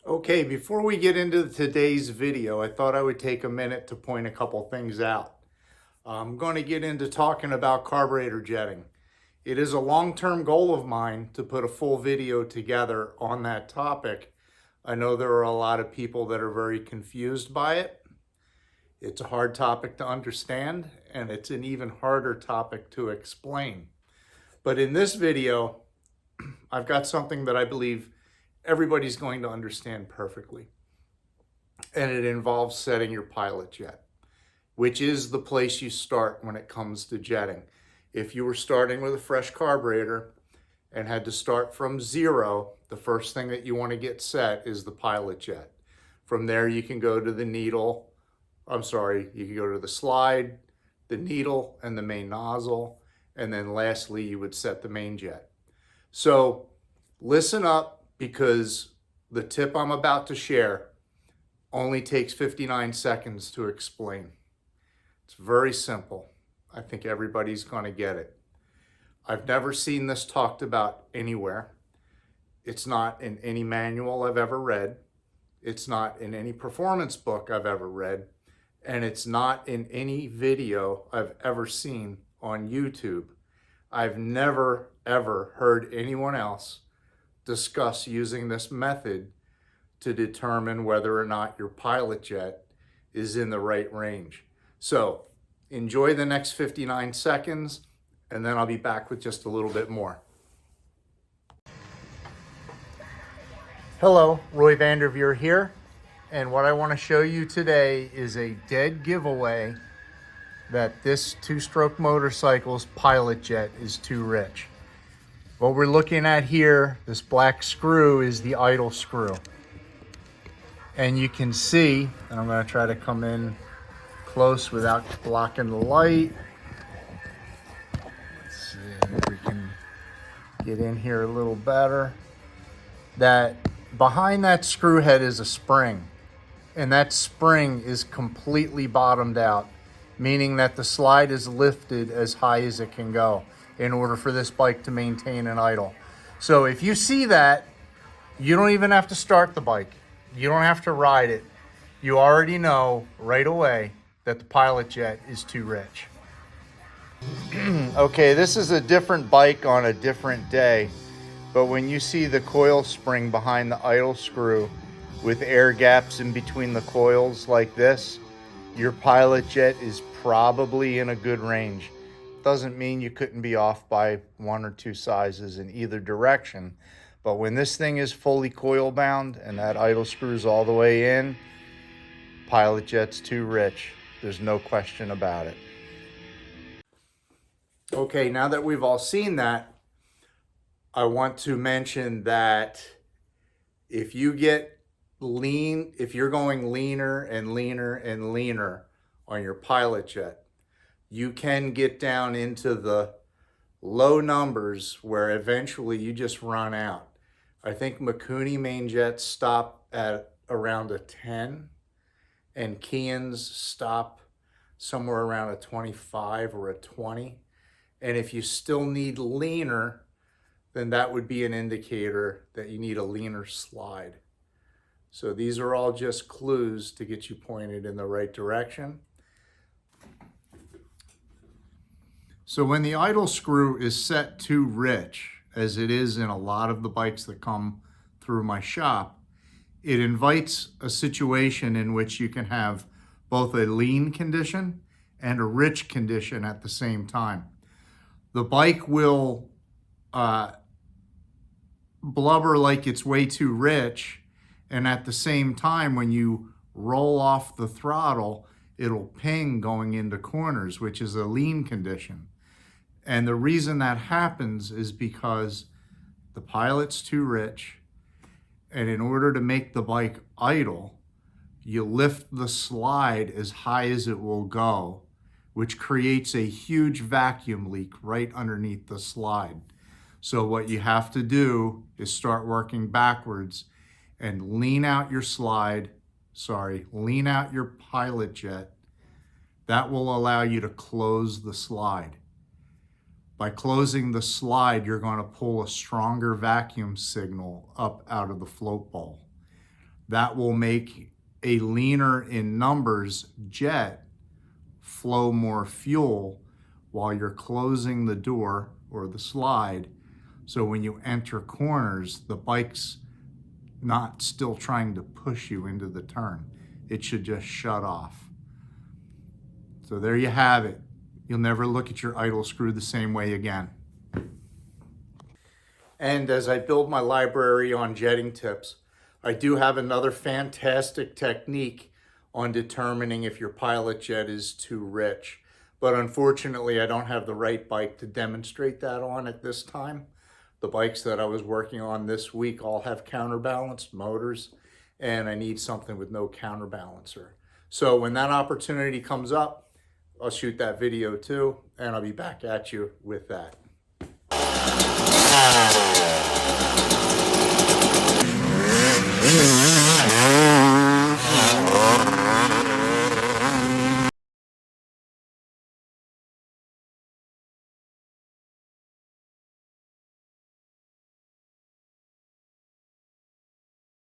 Okay, before we get into today's video, I thought I would take a minute to point a couple things out. I'm going to get into talking about carburetor jetting. It is a long-term goal of mine to put a full video together on that topic. I know there are a lot of people that are very confused by it. It's a hard topic to understand, and it's an even harder topic to explain. But in this video, I've got something that I believe everybody's going to understand perfectly. And it involves setting your pilot jet, which is the place you start when it comes to jetting. If you were starting with a fresh carburetor and had to start from zero, the first thing that you want to get set is the pilot jet. From there, you can go to the needle. You can go to the slide, the needle, and the main nozzle. And then lastly, you would set the main jet. So listen up, because the tip I'm about to share only takes 59 seconds to explain. It's very simple. I think everybody's going to get it. I've never seen this talked about anywhere. It's not in any manual I've ever read. It's not in any performance book I've ever read. And it's not in any video I've ever seen on YouTube. I've never, ever heard anyone else discuss using this method to determine whether or not your pilot jet is in the right range. So enjoy the next 59 seconds, and then I'll be back with just a little bit more. Hello, Roy Vanderveer here, and what I want to show you today is a dead giveaway that this two-stroke motorcycle's pilot jet is too rich. What we're looking at here, this black screw, is the idle screw. And you can see, and I'm going to try to come in close without blocking the light. Let's see if we can get in here a little better. That behind that screw head is a spring. And that spring is completely bottomed out, meaning that the slide is lifted as high as it can go in order for this bike to maintain an idle. So if you see that, you don't even have to start the bike. You don't have to ride it. You already know right away that the pilot jet is too rich. Okay, this is a different bike on a different day, but when you see the coil spring behind the idle screw with air gaps in between the coils like this, your pilot jet is probably in a good range. Doesn't mean you couldn't be off by 1 or 2 sizes in either direction. But when this thing is fully coil bound and that idle screws all the way in, pilot jet's too rich. There's no question about it. Okay, now that we've all seen that, I want to mention that if you get lean, if you're going leaner and leaner and leaner on your pilot jet, you can get down into the low numbers where eventually you just run out. I think Mikuni main jets stop at around a 10, and Kians stop somewhere around a 25 or a 20. And if you still need leaner, then that would be an indicator that you need a leaner slide. So these are all just clues to get you pointed in the right direction. So when the idle screw is set too rich, as it is in a lot of the bikes that come through my shop, it invites a situation in which you can have both a lean condition and a rich condition at the same time. The bike will blubber like it's way too rich, and at the same time, when you roll off the throttle, it'll ping going into corners, which is a lean condition. And the reason that happens is because the pilot's too rich, and in order to make the bike idle, you lift the slide as high as it will go, which creates a huge vacuum leak right underneath the slide. So what you have to do is start working backwards and lean out your pilot jet. That will allow you to close the slide. By closing the slide, you're going to pull a stronger vacuum signal up out of the float bowl. That will make a leaner in numbers jet flow more fuel while you're closing the door or the slide. So when you enter corners, the bike's not still trying to push you into the turn. It should just shut off. So there you have it. You'll never look at your idle screw the same way again. And as I build my library on jetting tips, I do have another fantastic technique on determining if your pilot jet is too rich. But unfortunately, I don't have the right bike to demonstrate that on at this time. The bikes that I was working on this week all have counterbalanced motors, and I need something with no counterbalancer. So when that opportunity comes up, I'll shoot that video too, and I'll be back at you with that.